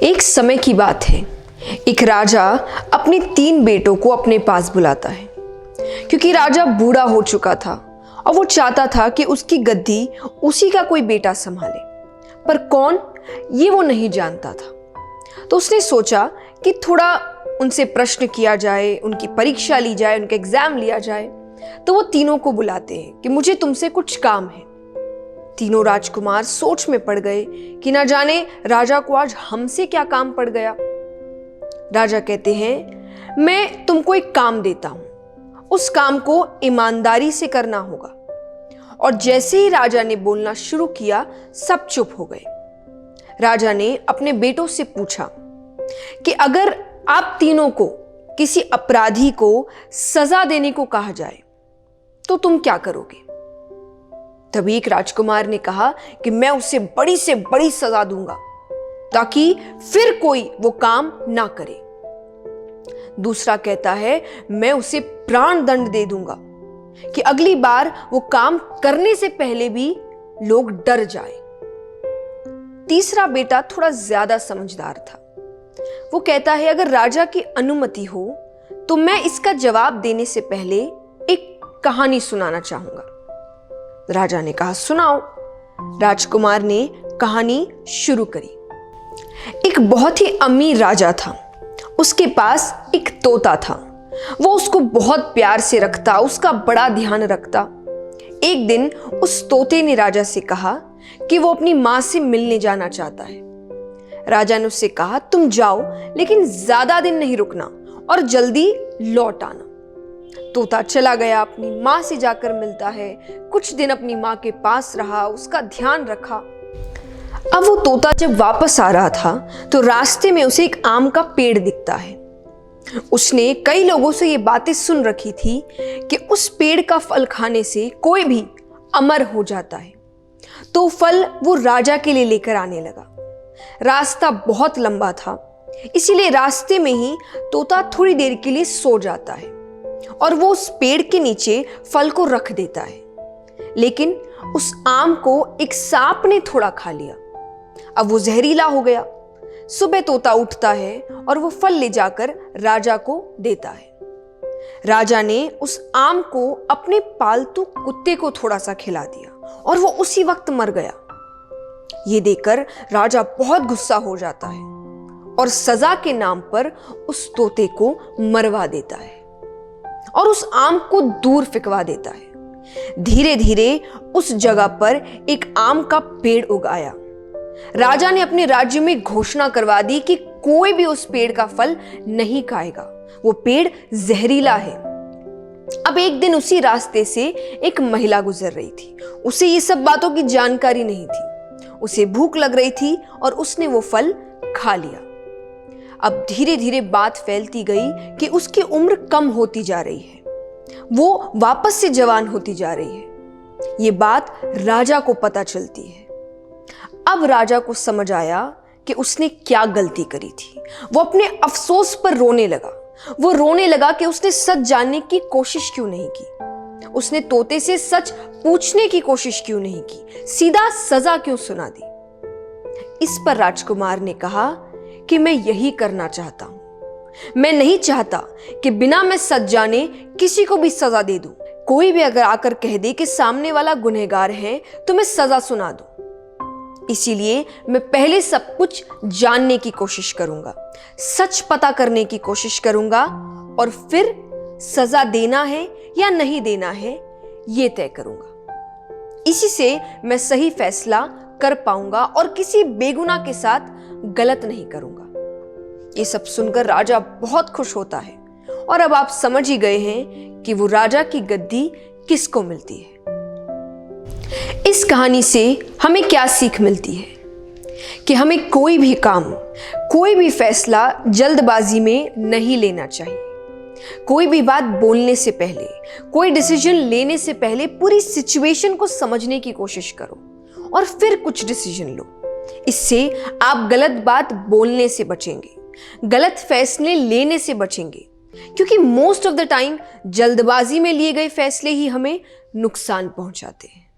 एक समय की बात है। एक राजा अपने 3 बेटों को अपने पास बुलाता है, क्योंकि राजा बूढ़ा हो चुका था और वो चाहता था कि उसकी गद्दी उसी का कोई बेटा संभाले, पर कौन ये वो नहीं जानता था। तो उसने सोचा कि थोड़ा उनसे प्रश्न किया जाए, उनकी परीक्षा ली जाए, उनका एग्जाम लिया जाए। तो वो तीनों को बुलाते हैं कि मुझे तुमसे कुछ काम है। तीनों राजकुमार सोच में पड़ गए कि ना जाने राजा को आज हमसे क्या काम पड़ गया। राजा कहते हैं, मैं तुमको एक काम देता हूं, उस काम को ईमानदारी से करना होगा। और जैसे ही राजा ने बोलना शुरू किया, सब चुप हो गए। राजा ने अपने बेटों से पूछा कि अगर आप तीनों को किसी अपराधी को सजा देने को कहा जाए तो तुम क्या करोगे? तभी एक राजकुमार ने कहा कि मैं उसे बड़ी से बड़ी सजा दूंगा ताकि फिर कोई वो काम ना करे। दूसरा कहता है, मैं उसे प्राण दंड दे दूंगा कि अगली बार वो काम करने से पहले भी लोग डर जाए। तीसरा बेटा थोड़ा ज्यादा समझदार था। वो कहता है, अगर राजा की अनुमति हो तो मैं इसका जवाब देने से पहले एक कहानी सुनाना चाहूंगा। राजा ने कहा, सुनाओ। राजकुमार ने कहानी शुरू करी। एक बहुत ही अमीर राजा था। उसके पास एक तोता था। वो उसको बहुत प्यार से रखता, उसका बड़ा ध्यान रखता। एक दिन उस तोते ने राजा से कहा कि वो अपनी मां से मिलने जाना चाहता है। राजा ने उससे कहा, तुम जाओ, लेकिन ज्यादा दिन नहीं रुकना और जल्दी लौट आना। तोता चला गया, अपनी मां से जाकर मिलता है। कुछ दिन अपनी मां के पास रहा, उसका ध्यान रखा। अब वो तोता जब वापस आ रहा था तो रास्ते में उसे एक आम का पेड़ दिखता है। उसने कई लोगों से ये बातें सुन रखी थी कि उस पेड़ का फल खाने से कोई भी अमर हो जाता है। तो फल वो राजा के लिए लेकर आने लगा। रास्ता बहुत लंबा था, इसीलिए रास्ते में ही तोता थोड़ी देर के लिए सो जाता है और वो उस पेड़ के नीचे फल को रख देता है। लेकिन उस आम को एक सांप ने थोड़ा खा लिया। अब वो जहरीला हो गया। सुबह तोता उठता है और वो फल ले जाकर राजा को देता है। राजा ने उस आम को अपने पालतू कुत्ते को थोड़ा सा खिला दिया और वो उसी वक्त मर गया। ये देखकर राजा बहुत गुस्सा हो जाता है और सजा के नाम पर उस तोते को मरवा देता है और उस आम को दूर फेंकवा देता है। धीरे धीरे उस जगह पर एक आम का पेड़ उगाया। राजा ने अपने राज्य में घोषणा करवा दी कि कोई भी उस पेड़ का फल नहीं खाएगा, वो पेड़ जहरीला है। अब एक दिन उसी रास्ते से एक महिला गुजर रही थी। उसे ये सब बातों की जानकारी नहीं थी। उसे भूख लग रही थी और उसने वो फल खा लिया। अब धीरे धीरे बात फैलती गई कि उसकी उम्र कम होती जा रही है, वो वापस से जवान होती जा रही है। ये बात राजा को पता चलती है। अब राजा को समझ आया कि उसने क्या गलती करी थी। वो अपने अफसोस पर रोने लगा। वो रोने लगा कि उसने सच जानने की कोशिश क्यों नहीं की, उसने तोते से सच पूछने की कोशिश क्यों नहीं की, सीधा सजा क्यों सुना दी। इस पर राजकुमार ने कहा कि मैं यही करना चाहता हूं। मैं नहीं चाहता कि बिना मैं सच जाने किसी को भी सजा दे दूं। कोई भी अगर आकर कह दे कि सामने वाला गुनहगार है तो मैं सजा सुना दूं। इसीलिए मैं पहले सब कुछ जानने की कोशिश करूंगा, सच पता करने की कोशिश करूंगा और फिर सजा देना है या नहीं देना है ये तय करूंगा। इसी से मैं सही फैसला कर पाऊंगा और किसी बेगुनाह के साथ गलत नहीं करूंगा। ये सब सुनकर राजा बहुत खुश होता है और अब आप समझ ही गए हैं कि वो राजा की गद्दी किसको मिलती है। इस कहानी से हमें क्या सीख मिलती है कि हमें कोई भी काम, कोई भी फैसला जल्दबाजी में नहीं लेना चाहिए। कोई भी बात बोलने से पहले, कोई डिसीजन लेने से पहले पूरी सिचुएशन को समझने की कोशिश करो और फिर कुछ डिसीजन लो। इससे आप गलत बात बोलने से बचेंगे, गलत फैसले लेने से बचेंगे, क्योंकि मोस्ट ऑफ द टाइम जल्दबाजी में लिए गए फैसले ही हमें नुकसान पहुंचाते हैं।